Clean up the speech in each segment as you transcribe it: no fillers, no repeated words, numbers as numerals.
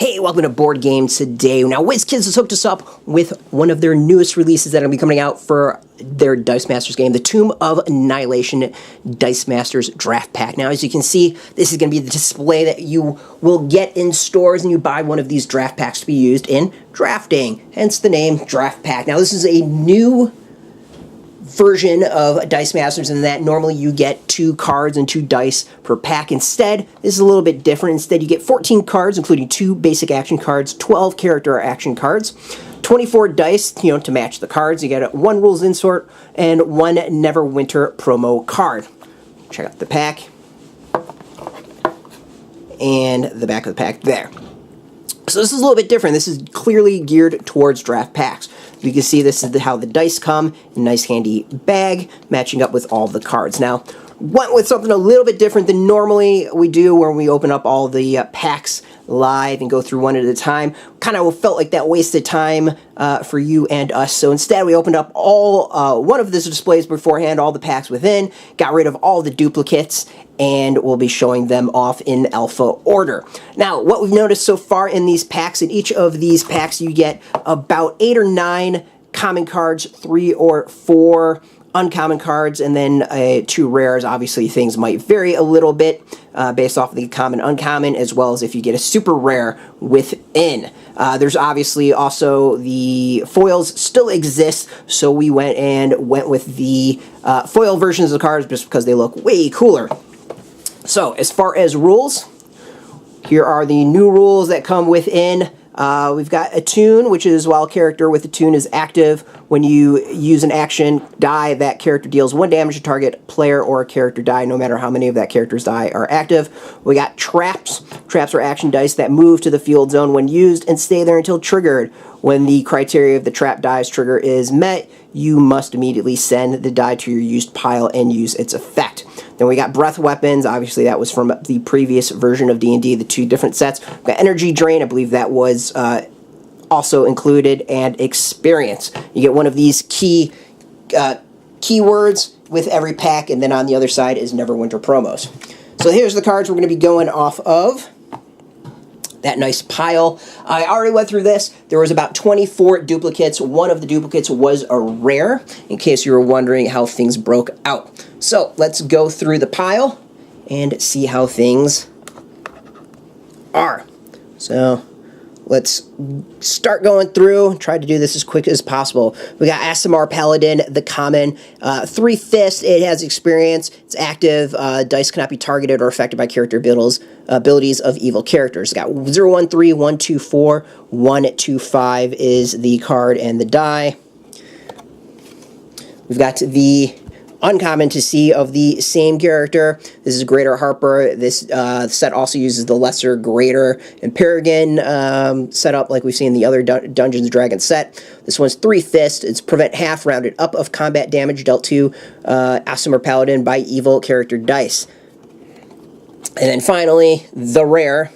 Hey, welcome to Board Game Today. Now, WizKids has hooked us up with one of their newest releases that are going to be coming out for their Dice Masters game, the Tomb of Annihilation Dice Masters Draft Pack. Now, as you can see, this is going to be the display that you will get in stores, and you buy one of these draft packs to be used in drafting, hence the name Draft Pack. Now, this is a new version of Dice Masters in that normally you get 2 cards and 2 dice per pack. Instead, this is a little bit different. Instead, you get 14 cards, including 2 basic action cards, 12 character action cards, 24 dice, to match the cards. You get 1 Rules Insert and 1 Neverwinter promo card. Check out the pack and the back of the pack there. So this is a little bit different. This is clearly geared towards draft packs. You can see this is how the dice come in a nice handy bag, matching up with all the cards. Now, went with something a little bit different than normally we do when we open up all the packs live and go through one at a time. Kind of felt like that wasted time for you and us. So instead, we opened up all one of the displays beforehand, all the packs within, got rid of all the duplicates, and we'll be showing them off in alpha order. Now, what we've noticed so far in these packs, in each of these packs, you get about 8 or 9 common cards, 3 or 4 uncommon cards, and then 2 rares. Obviously, things might vary a little bit based off of the common, uncommon, as well as if you get a super rare within. There's obviously also the foils still exist, so we went with the foil versions of the cards just because they look way cooler. So, as far as rules, here are the new rules that come within. We've got Attune, which is while a character with Attune is active, when you use an action die, that character deals 1 damage to target player or a character die, no matter how many of that character's die are active. We got Traps. Traps are action dice that move to the field zone when used and stay there until triggered. When the criteria of the trap die's trigger is met, you must immediately send the die to your used pile and use its effect. Then we got Breath Weapons. Obviously, that was from the previous version of D&D, the 2 different sets. We've got Energy Drain. I believe that was also included, and Experience. You get one of these keywords with every pack, and then on the other side is Neverwinter promos. So here's the cards we're going to be going off of. That nice pile. I already went through this. There was about 24 duplicates. One of the duplicates was a rare, in case you were wondering how things broke out. So let's go through the pile and see how things are. So let's start going through. Try to do this as quick as possible. We got Aasimar Paladin, the common. 3 Fist. It has experience. It's active. Dice cannot be targeted or affected by character abilities of evil characters. We got 013, 124, 125 is the card and the die. We've got the uncommon to see of the same character. This is Greater Harper. This set also uses the lesser Greater and Peregrine setup like we've seen in the other Dungeons & Dragons set. This one's 3 Fist. It's prevent half rounded up of combat damage dealt to Aasimar Paladin by evil character dice. And then finally, the rare.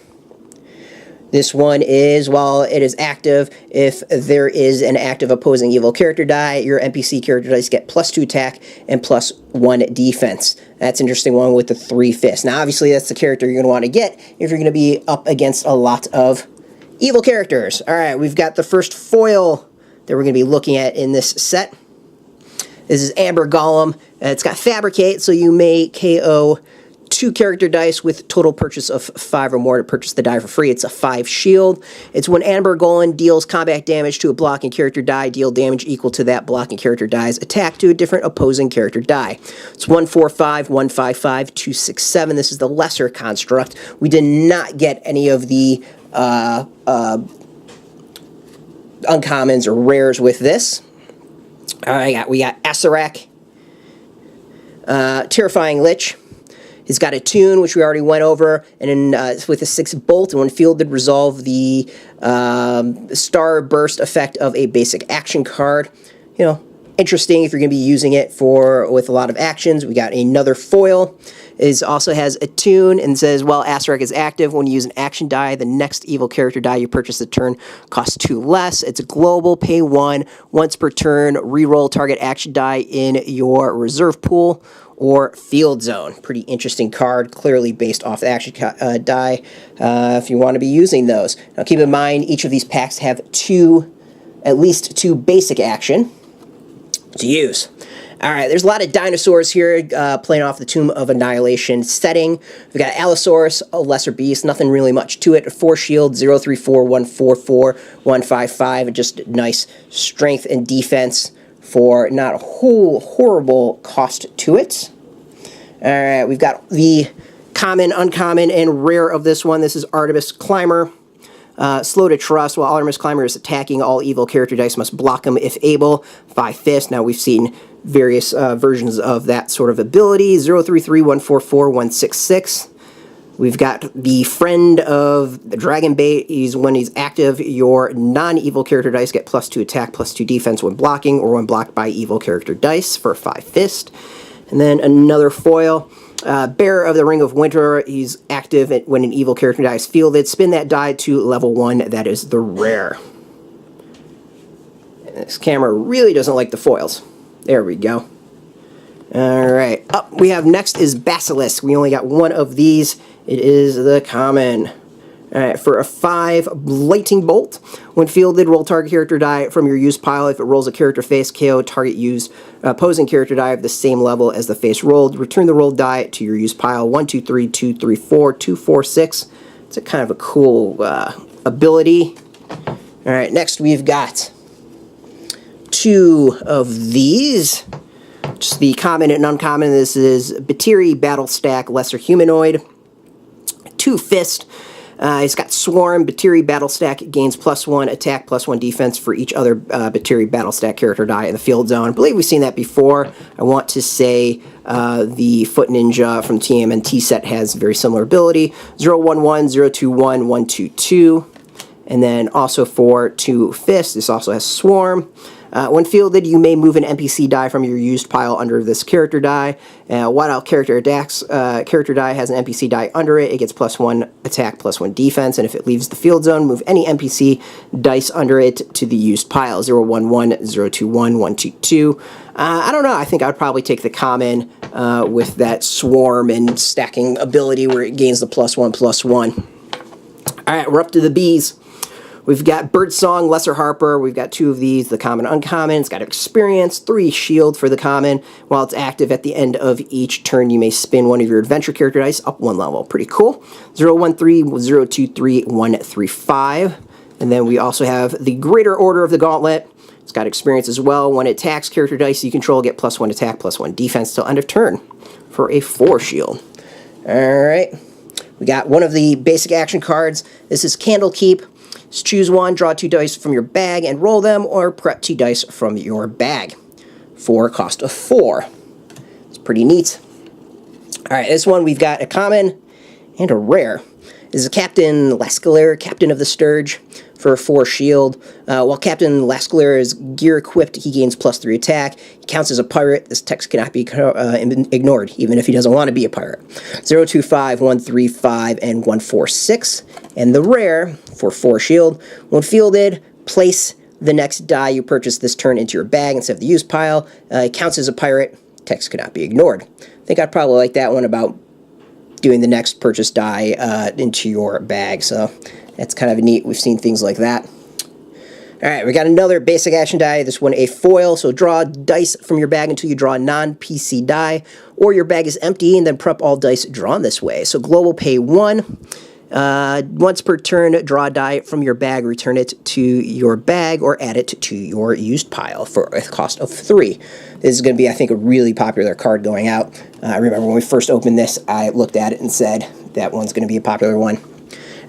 This one is, while it is active, if there is an active opposing evil character die, your NPC character dice get +2 attack and +1 defense. That's an interesting one with the 3 Fists. Now, obviously, that's the character you're going to want to get if you're going to be up against a lot of evil characters. All right, we've got the first foil that we're going to be looking at in this set. This is Amber Golem. It's got Fabricate, so you may KO 2 character dice with total purchase of 5 or more to purchase the die for free. It's a 5 shield. It's when Amber Golem deals combat damage to a blocking character die, deal damage equal to that blocking character die's attack to a different opposing character die. It's 145, 155, 267. This is the lesser construct. We did not get any of the uncommons or rares with this. We got Acerak, Terrifying Lich. He's got Attune, which we already went over, and then with a 6 Bolt, and when fielded, resolve the Star Burst effect of a basic action card. interesting if you're going to be using it with a lot of actions. We got another foil. It also has a tune and says, while Asterek is active, when you use an action die, the next evil character die you purchase the turn costs 2 less. It's a global, pay 1, once per turn, reroll target action die in your reserve pool or field zone. Pretty interesting card, clearly based off the action die if you want to be using those. Now keep in mind, each of these packs have at least two basic action to use. Alright, there's a lot of dinosaurs here playing off the Tomb of Annihilation setting. We've got Allosaurus, a lesser beast, nothing really much to it. 4 shield, 034, 144, 155, and just nice strength and defense for not a whole horrible cost to it. Alright, we've got the common, uncommon, and rare of this one. This is Artemis Climber. Slow to trust. While Artemis Climber is attacking, all evil character dice must block him if able. 5/5. Now we've seen various versions of that sort of ability. 033, 144, 166. We've got the Friend of the Dragon Bait. When he's active, your non-evil character dice get +2 attack, +2 defense when blocking, or when blocked by evil character dice for 5/5. And then another foil. Bearer of the Ring of Winter, he's active when an evil character die is fielded. Spin that die to level 1, that is the rare. And this camera really doesn't like the foils. There we go. Alright, up we have next is Basilisk. We only got one of these. It is the common. Alright, for a 5, Blighting Bolt. When fielded, roll target character die from your used pile. If it rolls a character face, KO target used opposing character die of the same level as the face rolled. Return the rolled die to your used pile. 1, 2, 3, 2, 3, 4, 2, 4, 6. It's a kind of a cool ability. Alright, next we've got 2 of these. Just the common and uncommon. This is Batiri Battle Stack Lesser Humanoid. 2 Fist. He's got Swarm. Batiri Battle Stack gains +1 attack, +1 defense for each other Batiri Battle Stack character die in the field zone. I believe we've seen that before. I want to say the Foot Ninja from TMNT set has very similar ability. 011, 021, 122. And then also for 2 Fists, this also has Swarm. When fielded, you may move an NPC die from your used pile under this character die. While character attacks, character die has an NPC die under it. It gets +1 attack, +1 defense, and if it leaves the field zone, move any NPC dice under it to the used pile. 011, 021, 122. I don't know. I think I'd probably take the common with that Swarm and stacking ability where it gains the +1/+1. Alright, we're up to the bees. We've got Birdsong, Lesser Harper. We've got 2 of these, the common, uncommon. It's got experience, 3 shield for the common. While it's active at the end of each turn, you may spin one of your adventure character dice up 1 level. Pretty cool. 013, 023, 135. And then we also have the Greater Order of the Gauntlet. It's got experience as well. When it attacks character dice you control, get +1 attack, +1 defense till end of turn for a 4 shield. Alright. We got one of the basic action cards. This is Candlekeep. Just choose one, draw 2 dice from your bag and roll them, or prep 2 dice from your bag for a cost of 4. It's pretty neat. Alright, this one we've got a common and a rare. This is Captain Lascalaire, Captain of the Sturge, for a 4 shield. While Captain Lascalaire is gear equipped, he gains +3 attack. He counts as a pirate. This text cannot be ignored, even if he doesn't want to be a pirate. 025, 135, and 146. And the rare, for 4 shield, when fielded, place the next die you purchased this turn into your bag instead of the used pile. It counts as a pirate. Text cannot be ignored. I think I'd probably like that one about doing the next purchase die into your bag, so that's kind of neat. We've seen things like that. Alright, we got another basic action die. This one a foil, so draw dice from your bag until you draw a non-PC die, or your bag is empty, and then prep all dice drawn this way. So global pay 1. Once per turn, draw a die from your bag, return it to your bag, or add it to your used pile for a cost of 3. This is going to be, I think, a really popular card going out. I remember when we first opened this, I looked at it and said, that one's going to be a popular one.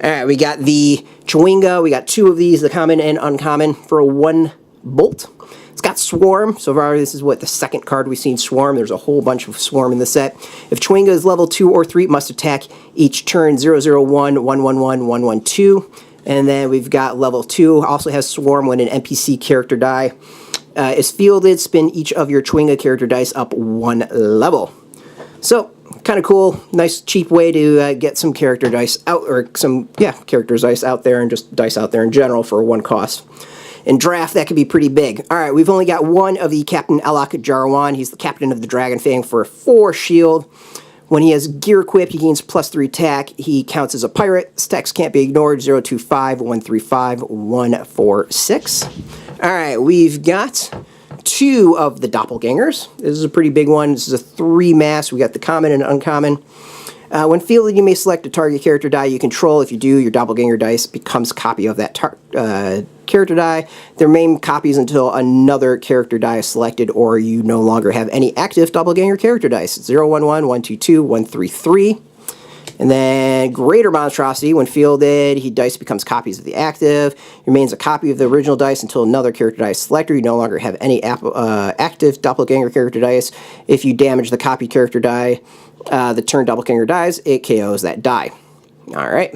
Alright, we got the Chewinga. We got 2 of these, the common and uncommon, for a 1 bolt. It's got Swarm. So far, this is what the second card we've seen Swarm. There's a whole bunch of Swarm in the set. If Chewinga is level 2 or 3, it must attack each turn. 001, 111, 112. And then we've got level 2. Also has Swarm when an NPC character die is fielded, spin each of your Chwinga character dice up 1 level. So, kind of cool, nice cheap way to get some character dice out, or some, characters dice out there, and just dice out there in general for 1 cost. In draft, that could be pretty big. Alright, we've only got one of the Captain Elok Jarawan. He's the captain of the Dragon Fang for 4 shield. When he has gear equipped, he gains +3 attack. He counts as a pirate. Stacks can't be ignored. 025, 135, 146. Alright, we've got 2 of the Doppelgangers. This is a pretty big one. This is a 3 mass. We got the common and uncommon. When fielded, you may select a target character die you control. If you do, your Doppelganger dice becomes a copy of that character die. They remain copies until another character die is selected, or you no longer have any active Doppelganger character dice. 011, 122, 133. And then Greater Monstrosity, when fielded, he dice becomes copies of the active. Remains a copy of the original dice until another character die is selected. You no longer have any active Doppelganger character dice. If you damage the copy character die, the turn Doppelganger dies, it KOs that die. Alright.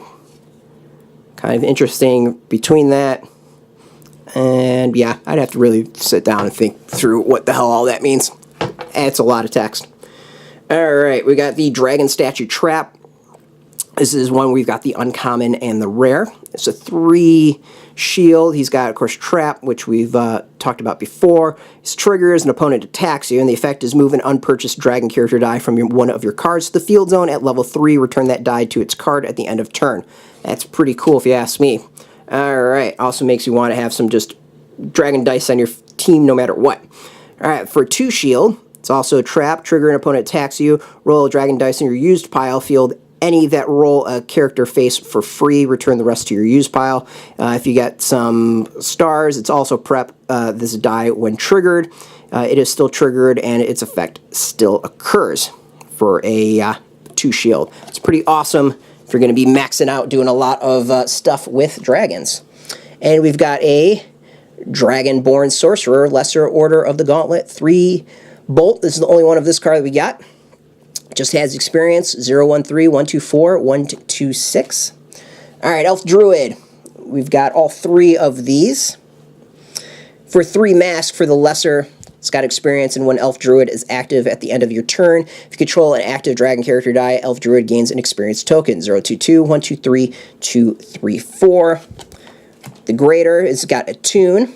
Kind of interesting between that. And yeah, I'd have to really sit down and think through what the hell all that means. It's a lot of text. Alright, we got the Dragon Statue Trap. This is one we've got the uncommon and the rare. It's a 3 shield. He's got, of course, Trap, which we've talked about before. His trigger is an opponent attacks you, and the effect is move an unpurchased dragon character die from one of your cards to the field zone at level 3. Return that die to its card at the end of turn. That's pretty cool if you ask me. Alright, also makes you want to have some just dragon dice on your team no matter what. Alright, for 2 shield, it's also a Trap. Trigger an opponent attacks you. Roll a dragon dice in your used pile. Field any that roll a character face for free, return the rest to your use pile. If you get some stars, it's also prep this die when triggered. It is still triggered, and its effect still occurs for a 2 shield. It's pretty awesome if you're going to be maxing out, doing a lot of stuff with dragons. And we've got a Dragonborn Sorcerer, Lesser Order of the Gauntlet, 3 bolt. This is the only one of this card that we got. Just has experience, 013, 124, 126. Alright, Elf Druid. We've got all 3 of these. For 3 mask for the lesser, it's got experience, and when Elf Druid is active at the end of your turn, if you control an active dragon character die, Elf Druid gains an experience token, 022, 123, 234. The Greater has got a tune.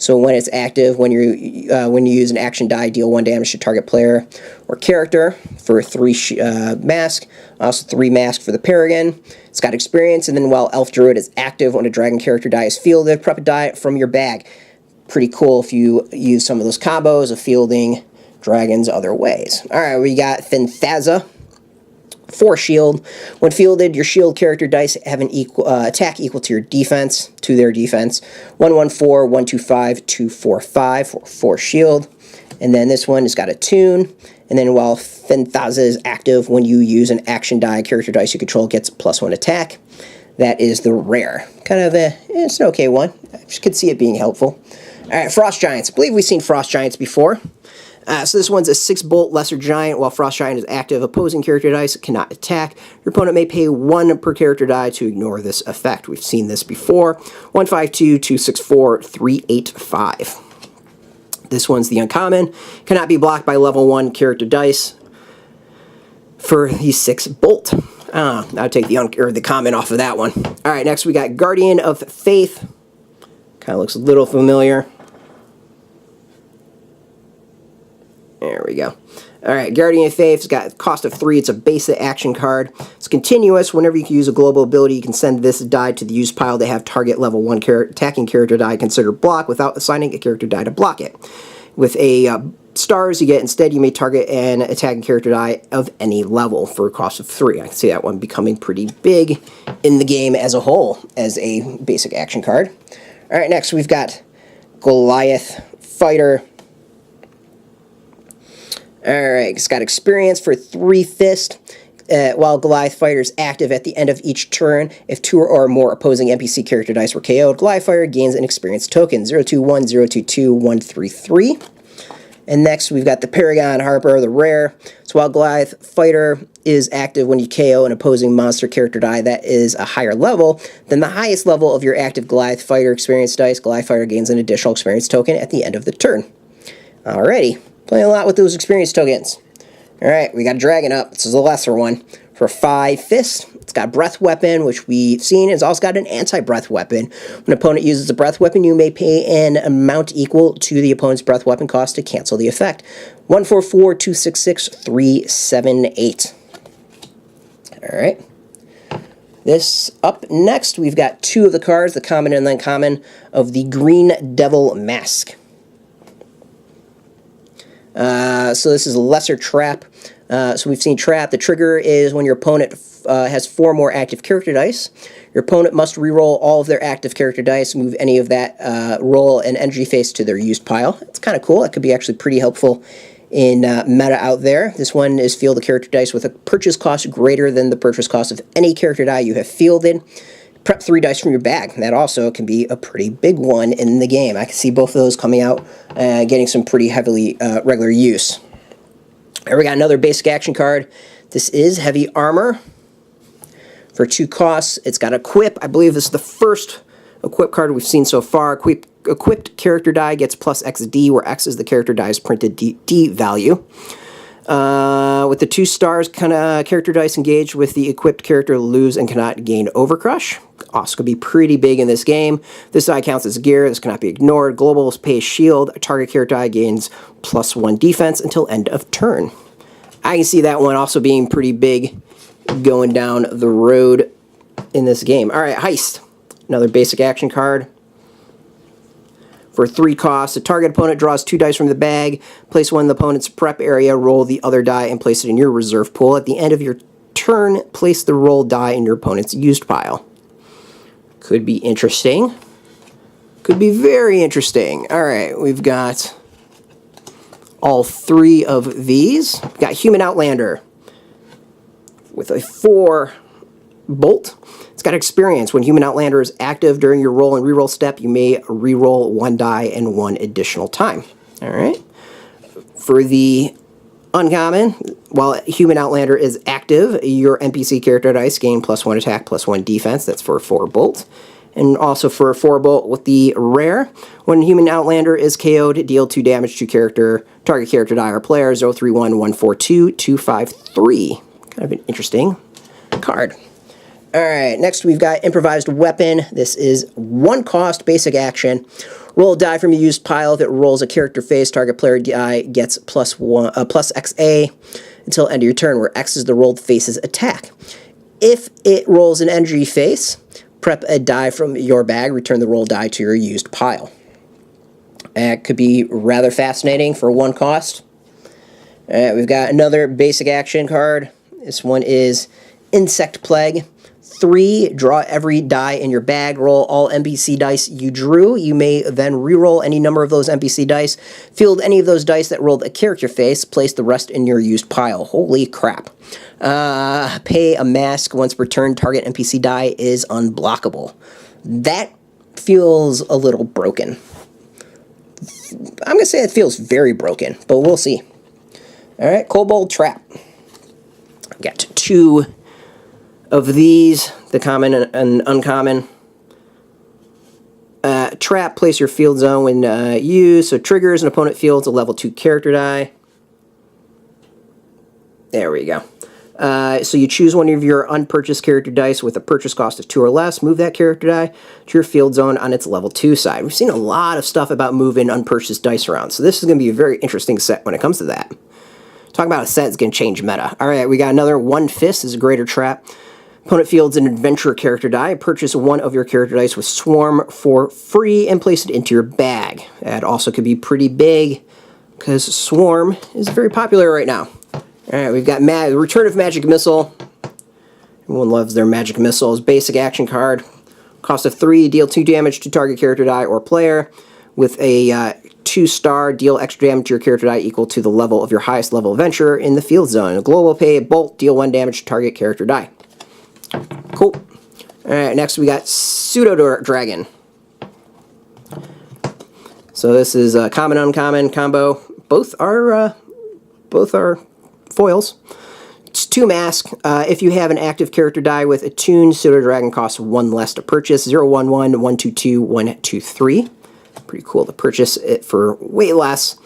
So when it's active, when you use an action die, deal 1 damage to target player or character for 3 mask. Also 3 mask for the Paragon. It's got experience, and then while Elf Druid is active, when a dragon character die is fielded, prep a die from your bag. Pretty cool if you use some of those combos of fielding dragons other ways. Alright, we got Thinthaza. 4 shield. When fielded, your shield character dice have an attack equal to your defense, to their defense. 114, 125, 245 for 4 shield. And then this one has got a tune. And then while Thinthaza is active, when you use an action die, character dice you control gets +1 attack. That is the rare. Kind of it's an okay one. I just could see it being helpful. Alright, Frost Giants. I believe we've seen Frost Giants before. So this one's a 6-bolt Lesser Giant. While Frost Giant is active, opposing character dice cannot attack. Your opponent may pay 1 per character die to ignore this effect. We've seen this before. 152, 264, 385. This one's the uncommon. Cannot be blocked by level 1 character dice for the 6-bolt. I'll take the common off of that one. Alright, next we got Guardian of Faith. Kind of looks a little familiar. There we go. Alright, Guardian of Faith's got a cost of 3. It's a basic action card. It's continuous. Whenever you can use a global ability, you can send this die to the use pile to have target level 1 attacking character die considered block without assigning a character die to block it. With a stars you get instead, you may target an attacking character die of any level for a cost of 3. I can see that one becoming pretty big in the game as a whole as a basic action card. Alright, next we've got Goliath Fighter. Alright, it's got experience for 3 fist. While Goliath Fighter is active at the end of each turn, if 2 or more opposing NPC character dice were KO'd, Goliath Fighter gains an experience token, 021, 022, 133. And next we've got the Paragon Harper, the rare. So while Goliath Fighter is active when you KO an opposing monster character die that is a higher level than the highest level of your active Goliath Fighter experience dice, Goliath Fighter gains an additional experience token at the end of the turn. Alrighty, playing a lot with those experience tokens. Alright, we got a dragon up. This is a lesser one. For 5 fists, it's got Breath Weapon, which we've seen. It's also got an anti-breath weapon. When an opponent uses a breath weapon, you may pay an amount equal to the opponent's breath weapon cost to cancel the effect. 144 266 378. Alright. This up next, we've got 2 of the cards, the common and uncommon, of the Green Devil Mask. So this is a lesser trap. So we've seen trap. The trigger is when your opponent has 4 more active character dice. Your opponent must re-roll all of their active character dice, move any of that roll and energy face to their used pile. It's kind of cool. That could be actually pretty helpful in meta out there. This one is field the character dice with a purchase cost greater than the purchase cost of any character die you have fielded. Prep 3 dice from your bag. That also can be a pretty big one in the game. I can see both of those coming out, getting some pretty heavily regular use. Here we got another basic action card. This is Heavy Armor. For 2 costs, it's got Equip. I believe this is the first Equip card we've seen so far. Equipped character die gets plus XD, where X is the character die's printed D value. With the 2 stars, character dice engaged with the equipped character lose and cannot gain Overcrush. Also could be pretty big in this game. This die counts as gear. This cannot be ignored. Global pays shield. A target character die gains +1 defense until end of turn. I can see that one also being pretty big going down the road in this game. Alright, Heist. Another basic action card. For 3 costs, a target opponent draws 2 dice from the bag, place one in the opponent's prep area, roll the other die, and place it in your reserve pool. At the end of your turn, place the rolled die in your opponent's used pile. Could be interesting. Could be very interesting. Alright, we've got all 3 of these. We've got Human Outlander with a 4 bolt. It's got experience. When Human Outlander is active during your roll and reroll step, you may reroll 1 die and 1 additional time. Alright. For the uncommon, while Human Outlander is active, your NPC character dice gain +1 attack, +1 defense. That's for a 4 bolt. And also for a 4 bolt with the rare, when Human Outlander is KO'd, deal 2 damage to target character die or player, 031 142 253. Kind of an interesting card. Alright, next we've got Improvised Weapon. This is 1 cost, basic action. Roll a die from your used pile. If it rolls a character face, target player die gets plus XA until end of your turn, where X is the rolled face's attack. If it rolls an energy face, prep a die from your bag, return the rolled die to your used pile. That could be rather fascinating for 1 cost. We've got another basic action card. This one is Insect Plague. 3, draw every die in your bag, roll all NPC dice you drew. You may then re-roll any number of those NPC dice. Field any of those dice that rolled a character face, place the rest in your used pile. Holy crap. Pay a mask once per turn, target NPC die is unblockable. That feels a little broken. I'm going to say it feels very broken, but we'll see. Alright, Kobold Trap. Got 2 of these, the common and uncommon. Trap, place your field zone when used. So triggers an opponent fields a level 2 character die. There we go. So you choose one of your unpurchased character dice with a purchase cost of 2 or less. Move that character die to your field zone on its level 2 side. We've seen a lot of stuff about moving unpurchased dice around. So this is going to be a very interesting set when it comes to that. Talk about a set that's going to change meta. Alright, we got another 1 fist. This is a greater trap. Opponent fields an adventurer character die. Purchase one of your character dice with Swarm for free and place it into your bag. That also could be pretty big because Swarm is very popular right now. Alright, we've got Return of Magic Missile. Everyone loves their Magic Missiles. Basic action card. Cost of 3, deal 2 damage to target character die or player. With a 2-star, deal extra damage to your character die equal to the level of your highest level adventurer in the field zone. A global pay bolt, deal 1 damage to target character die. Cool. Alright, next we got Pseudo Dragon. So this is a common uncommon combo. Both are foils. It's 2 mask. If you have an active character die with a tune, Pseudo Dragon costs 1 less to purchase. 011, 122, 123. Pretty cool to purchase it for way less.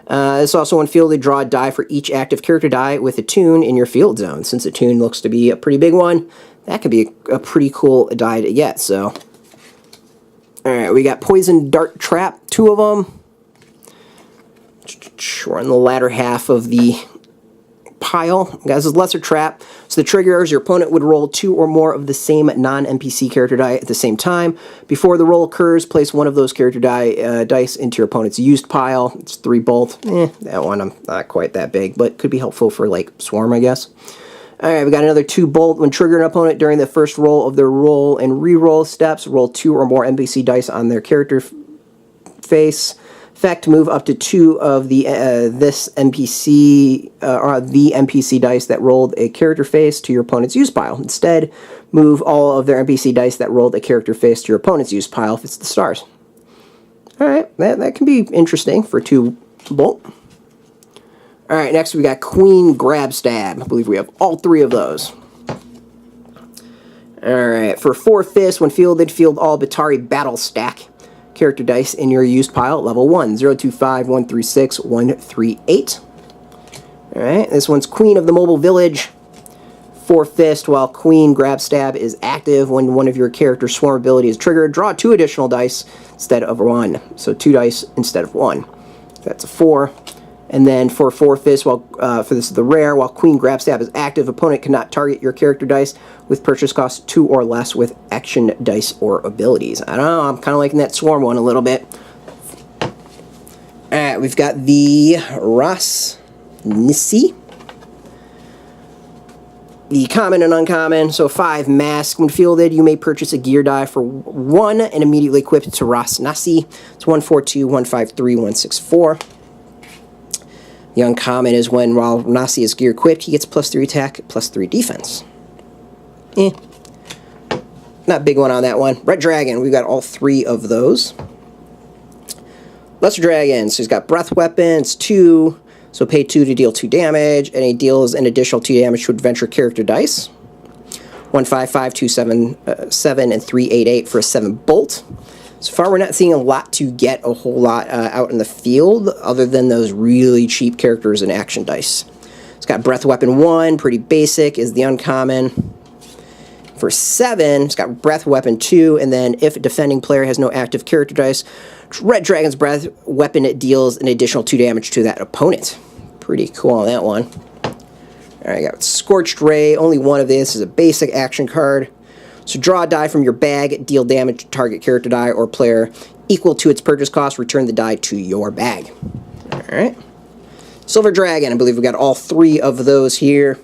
It's also when fielded, draw a die for each active character die with a tune in your field zone. Since a tune looks to be a pretty big one, that could be a pretty cool die to get. So, alright, we got Poison Dart Trap, 2 of them. We're in the latter half of the pile. Guys, this is Lesser Trap. So the trigger is your opponent would roll 2 or more of the same non-NPC character die at the same time. Before the roll occurs, place one of those character dice into your opponent's used pile. It's 3 bolt. That one I'm not quite that big, but could be helpful for like Swarm, I guess. Alright, we got another 2 bolt. When triggering an opponent during the first roll of their roll and re-roll steps, roll 2 or more NPC dice on their character face. Effect, move up to 2 of the this NPC or the NPC dice that rolled a character face to your opponent's use pile. Instead, move all of their NPC dice that rolled a character face to your opponent's use pile if it's the stars. Alright, that can be interesting for 2 bolt. Alright, next we got Queen Grab Stab. I believe we have all 3 of those. Alright, for 4 fists, when fielded, field all Batari Battle Stack character dice in your used pile at level 1. 025, 136, 138. Alright, this one's Queen of the Mobile Village. 4 fist, while Queen Grab Stab is active. When one of your character's swarm ability is triggered, draw 2 additional dice instead of 1. So 2 dice instead of 1. That's a 4. And then for 4 fists, while for this is the rare, while Queen Grab Stab is active, opponent cannot target your character dice with purchase cost 2 or less with action dice or abilities. I don't know, I'm kind of liking that Swarm one a little bit. Alright, we've got the Ras Nissi. The common and uncommon, so 5 mask. When fielded, you may purchase a gear die for 1 and immediately equip it to Ras Nasi. It's 142, 153, 164. The uncommon is when, while Nasi is gear equipped, he gets +3 attack, +3 defense. Not a big one on that one. Red Dragon, we've got all 3 of those. Lesser Dragon, so he's got Breath Weapons, 2, so pay 2 to deal 2 damage, and he deals an additional 2 damage to adventure character dice. 155, 277, and 388 for a 7 bolt. So far, we're not seeing a lot to get a whole lot out in the field, other than those really cheap characters and action dice. It's got Breath Weapon 1, pretty basic, is the uncommon. For 7, it's got Breath Weapon 2, and then if a defending player has no active character dice, Red Dragon's Breath Weapon, it deals an additional 2 damage to that opponent. Pretty cool on that one. Alright, I got Scorched Ray, only one of this is a basic action card. So draw a die from your bag, deal damage to target character die or player equal to its purchase cost, return the die to your bag. Alright. Silver Dragon, I believe we got all 3 of those here.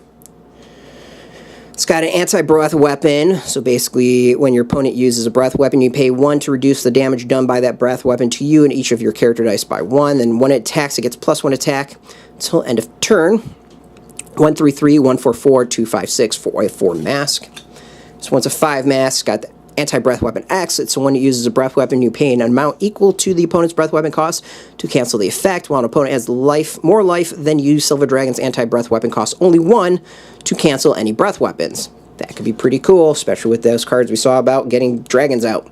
It's got an anti-breath weapon, so basically when your opponent uses a breath weapon, you pay 1 to reduce the damage done by that breath weapon to you and each of your character dice by 1. Then when it attacks, it gets +1 attack until end of turn. 133, 144, 256, 4 mask. So once a 5 mask, got the anti-breath weapon X. It's when it uses a breath weapon, you pay an amount equal to the opponent's breath weapon cost to cancel the effect. While an opponent has more life than you, Silver Dragon's anti-breath weapon costs only 1 to cancel any breath weapons. That could be pretty cool, especially with those cards we saw about getting dragons out.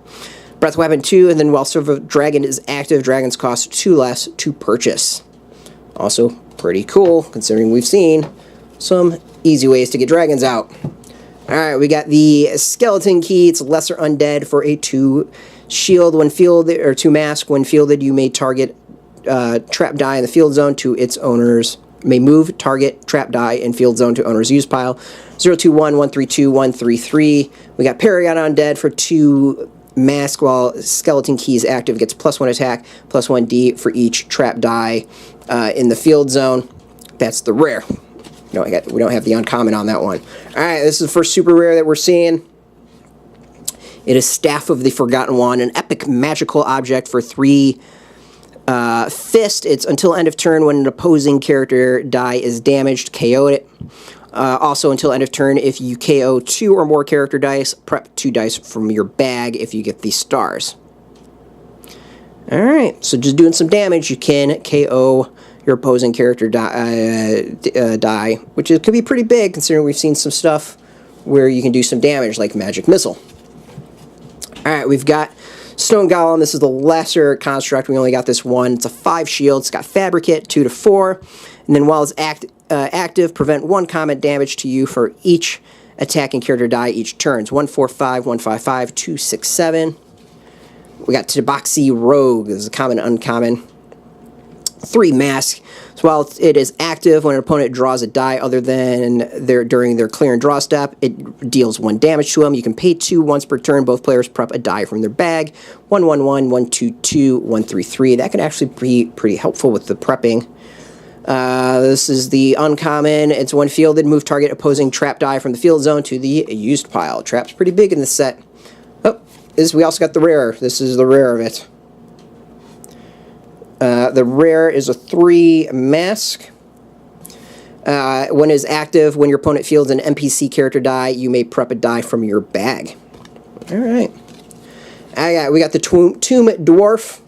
Breath weapon 2, and then while Silver Dragon is active, dragons cost 2 less to purchase. Also pretty cool, considering we've seen some easy ways to get dragons out. Alright, we got the Skeleton Key. It's Lesser Undead for a 2 shield when fielded, or 2 mask. When fielded, you may target trap die in the field zone to its owner's, may move target trap die in field zone to owner's use pile. 021, 132, 133. We got Paragon Undead for 2 mask while Skeleton Key is active. Gets +1 attack, +1 D for each trap die in the field zone. That's the rare. No, we don't have the uncommon on that one. Alright, this is the first super rare that we're seeing. It is Staff of the Forgotten One, an epic magical object for 3 fist. It's until end of turn when an opposing character die is damaged, KO it. Also until end of turn, if you KO 2 or more character dice, prep 2 dice from your bag if you get these stars. Alright, so just doing some damage, you can KO your opposing character die, which could be pretty big considering we've seen some stuff where you can do some damage like Magic Missile. Alright, we've got Stone Golem. This is the lesser construct. We only got this one. It's a 5 shield. It's got Fabricate, 2 to 4. And then while it's active, prevent 1 combat damage to you for each attacking character die each turn. It's 1, 4, 5, 1, 5, 5, 2, 6, 7. We got Tabaxi Rogue. This is a common, uncommon. 3 mask. So while it is active, when an opponent draws a die other than during their clear and draw step, it deals 1 damage to them. You can pay 2 once per turn. Both players prep a die from their bag. 1, 1, 1, 1, 2, 2, 1, 3, 3. That can actually be pretty helpful with the prepping. This is the uncommon. It's when fielded, move target opposing trap die from the field zone to the used pile. Trap's pretty big in this set. Oh, we also got the rare. This is the rare of it. The rare is a 3 mask. When it is active, when your opponent fields an NPC character die, you may prep a die from your bag. Alright. We got the Tomb Dwarf.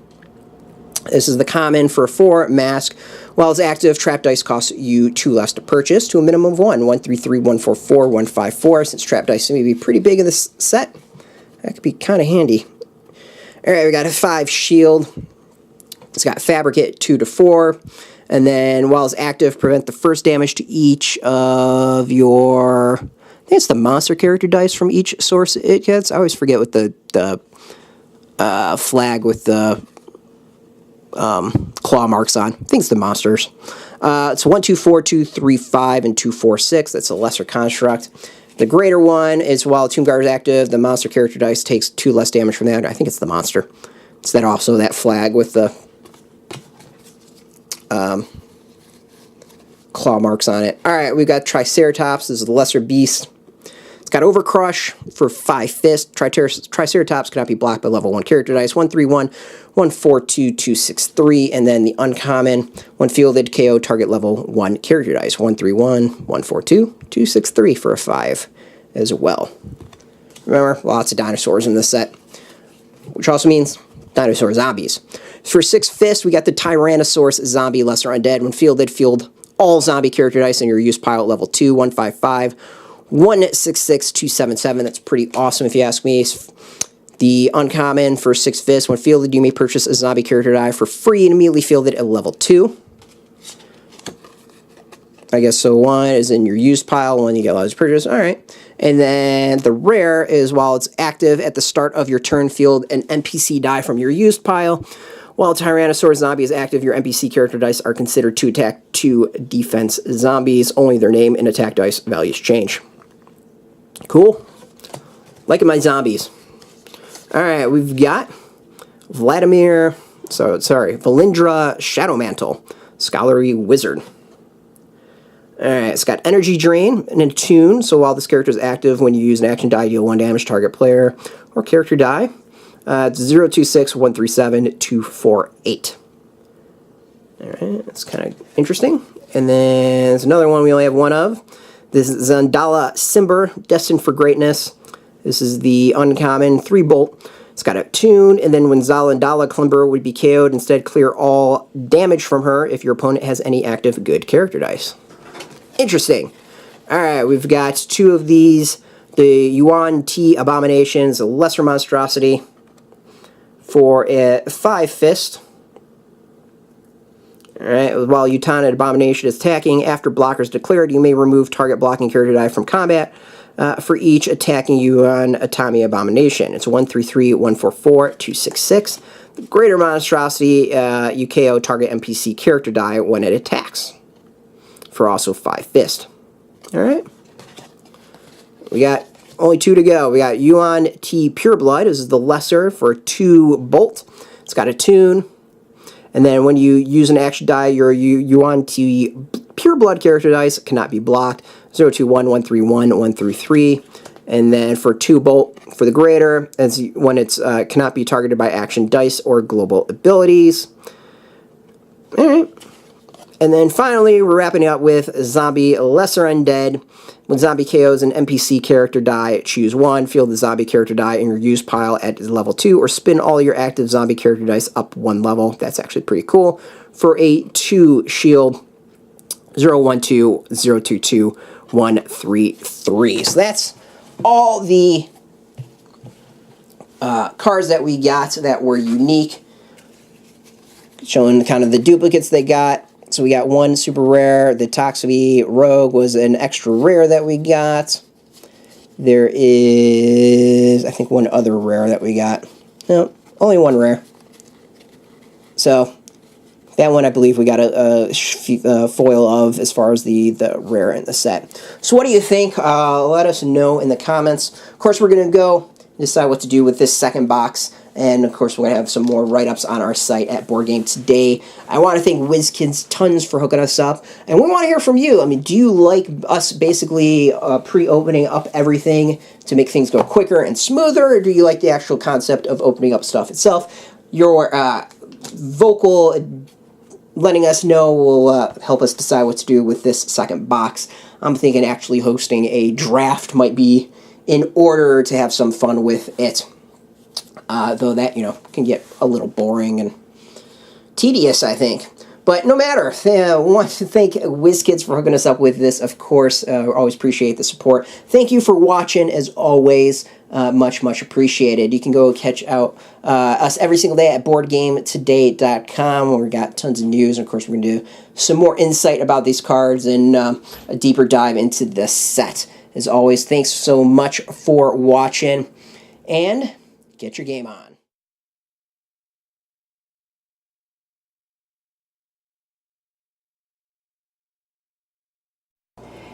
This is the common for a 4 mask. While it's active, trap dice costs you 2 less to purchase to a minimum of 1. 1, 3, 3, 1, 4, 4, 1, 5, 4. Since trap dice may be pretty big in this set, that could be kind of handy. Alright, we got a 5 shield. It's got Fabricate, 2 to 4. And then while it's active, prevent the first damage to each of your... I think it's the monster character dice from each source it gets. I always forget what the flag with the claw marks on. I think it's the monsters. It's 1, 2, 4, 2, 3, 5, and 2, 4, 6. That's a lesser construct. The greater one is while Tomb Guard is active, the monster character dice takes 2 less damage from that. I think it's the monster. It's that also that flag with the claw marks on it. Alright, we've got Triceratops. This is the lesser beast. It's got Overcrush for 5 fists. Triceratops cannot be blocked by level 1 character dice. 1, 3, 1, 1, 4, 2, 2, 6, 3. And then the uncommon, when fielded, KO target level 1 character dice. 1, 3, 1, 1, 4, 2, 2, 6, 3 for a 5 as well. Remember, lots of dinosaurs in this set, which also means dinosaur zombies. For 6 fists, we got the Tyrannosaurus Zombie Lesser Undead. When fielded, field all zombie character dice in your use pile at level 2, 1, 5, 5, 1, 6, 6, 2, 7, 7. That's pretty awesome if you ask me. The uncommon for 6 fists, when fielded, you may purchase a zombie character die for free and immediately fielded at level 2. I guess so 1 is in your used pile, 1 you get allowed to purchase. Alright. And then the rare is while it's active at the start of your turn, field an NPC die from your used pile. While Tyrannosaurus Zombie is active, your NPC character dice are considered 2 attack, 2 defense zombies. Only their name and attack dice values change. Cool. Liking my zombies. Alright, we've got Valindra Shadowmantle, Scholarly Wizard. Alright, it's got Energy Drain and Attune, so while this character is active, when you use an action die, deal 1 damage target player or character die. It's 0, 2, 6, 1, 3, 7, 2, 4, 8. Alright, that's kind of interesting. And then there's another one we only have 1 of. This is Zandala Cimber, Destined for Greatness. This is the uncommon 3 bolt. It's got Attune, and then when Zandala Climber would be KO'd, instead clear all damage from her if your opponent has any active good character dice. Interesting. Alright, we've got 2 of these. The Yuan Ti Abominations, a lesser monstrosity, for a 5 fist. Alright, while Yuan Abomination is attacking, after blockers declared, you may remove target blocking character die from combat for each attacking Yuan Ti Abomination. It's 1, 3, 3, 1, 4, 4, 2, 6, 6. The greater monstrosity, you KO target NPC character die when it attacks, for also 5 fist. Alright. We got only 2 to go. We got Yuan Ti Pureblood. This is the lesser for 2 bolt. It's got Attune. And then when you use an action die, your Yuan Ti Pureblood character dice cannot be blocked. 0, 2, 1, 1, 3, 1, 1, 3, 3. And then for 2 bolt, for the greater, as when it's cannot be targeted by action dice or global abilities. Alright. And then finally, we're wrapping it up with Zombie Lesser Undead. When zombie KOs an NPC character die, choose 1, field the zombie character die in your use pile at level 2, or spin all your active zombie character dice up 1 level. That's actually pretty cool. for a 2 shield 012-022-133. So that's all the cards that we got that were unique. Showing kind of the duplicates they got. So we got one super rare. The Toxavy Rogue was an extra rare that we got. There is, I think, one other rare that we got. No, only one rare. So that one I believe we got a foil of as far as the rare in the set. So what do you think? Let us know in the comments. Of course, we're going to go decide what to do with this second box. And, of course, we're going to have some more write-ups on our site at Board Game Today. I want to thank WizKids tons for hooking us up. And we want to hear from you. I mean, do you like us basically pre-opening up everything to make things go quicker and smoother? Or do you like the actual concept of opening up stuff itself? Your vocal letting us know will help us decide what to do with this second box. I'm thinking actually hosting a draft might be in order to have some fun with it. Though that, can get a little boring and tedious, I think. But no matter, I want to thank WizKids for hooking us up with this, of course. Always appreciate the support. Thank you for watching, as always. Much, much appreciated. You can go catch out us every single day at BoardGameToday.com, where we got tons of news. And, of course, we're going to do some more insight about these cards and a deeper dive into the set. As always, thanks so much for watching, and get your game on.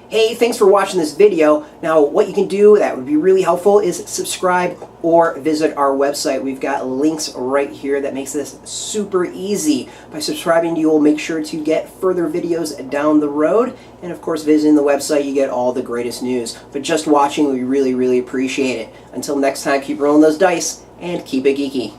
Hey, thanks for watching this video. Now, what you can do that would be really helpful is subscribe or visit our website. We've got links right here that makes this super easy. By subscribing, you will make sure to get further videos down the road. And of course, visiting the website, you get all the greatest news. But just watching, we really, really appreciate it. Until next time, keep rolling those dice and keep it geeky.